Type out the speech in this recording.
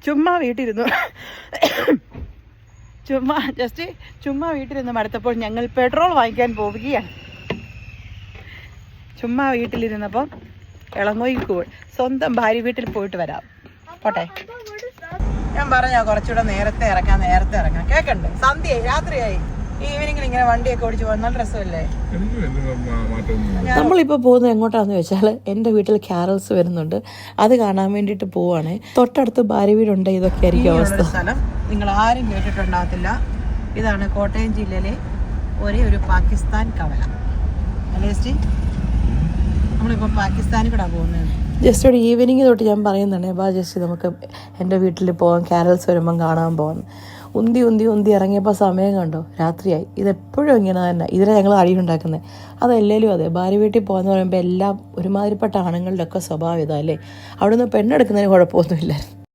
ചുമ്മാ വീട്ടിലിരുന്നു ചുമ്മാ വീട്ടിലിരുന്ന് മടുത്തപ്പോൾ ഞങ്ങൾ പെട്രോൾ വാങ്ങിക്കാൻ പോവുകയാണ്. ചുമ്മാ വീട്ടിലിരുന്നപ്പോൾ ഇളങ്ങോയിക്ക് സ്വന്തം ഭാര്യ വീട്ടിൽ പോയിട്ട് വരാം. പോട്ടെ, ഞാൻ പറഞ്ഞ കുറച്ചുകൂടെ നേരത്തെ ഇറങ്ങാം. കേക്കണ്ടേ? സന്ധ്യയായി, രാത്രിയായി. ഈവനിങ്ങിൽ ഇങ്ങനെ വണ്ടിയൊക്കെ ഓടിച്ച് പോകാൻ നല്ല രസമല്ലേ? നമ്മളിപ്പോൾ പോകുന്നത് എങ്ങോട്ടാന്ന് വെച്ചാൽ എൻ്റെ വീട്ടിൽ ക്യാരൽസ് വരുന്നുണ്ട്, അത് കാണാൻ വേണ്ടിയിട്ട് പോവാണ്. തൊട്ടടുത്ത് ഭാര്യ വീടുണ്ട്. ഇതൊക്കെ ആയിരിക്കും അവസ്ഥ. സ്ഥലം നിങ്ങൾ ആരും കേട്ടിട്ടുണ്ടാകത്തില്ല. ഇതാണ് കോട്ടയം ജില്ലയിലെ ഒരു പാകിസ്ഥാൻ കവല. നമ്മളിപ്പോൾ പാകിസ്ഥാനിൽ കൂടെ പോകുന്നത്. ജസ്റ്റ് ഒരു ഈവനിങ് തൊട്ട് ഞാൻ പറയുന്നുണ്ട്, ബാ ജസ്റ്റ് നമുക്ക് എൻ്റെ വീട്ടിൽ പോകാം, ക്യാരൽസ് വരുമ്പം കാണാൻ പോകാം. ഉന്തി ഇറങ്ങിയപ്പോൾ സമയം കണ്ടോ, രാത്രിയായി. ഇതെപ്പോഴും ഇങ്ങനെ തന്നെ. ഇതിനെ ഞങ്ങൾ അടിയുണ്ടാക്കുന്നത്. അതെല്ലേലും അതെ, ഭാര്യ വീട്ടിൽ പോകാന്ന് പറയുമ്പോൾ എല്ലാം ഒരുമാതിരിപ്പെട്ട ആണുങ്ങളുടെ ഒക്കെ സ്വഭാവം ഇതല്ലേ. അവിടെ നിന്ന് പെണ്ണെടുക്കുന്നതിന് കുഴപ്പമൊന്നുമില്ല.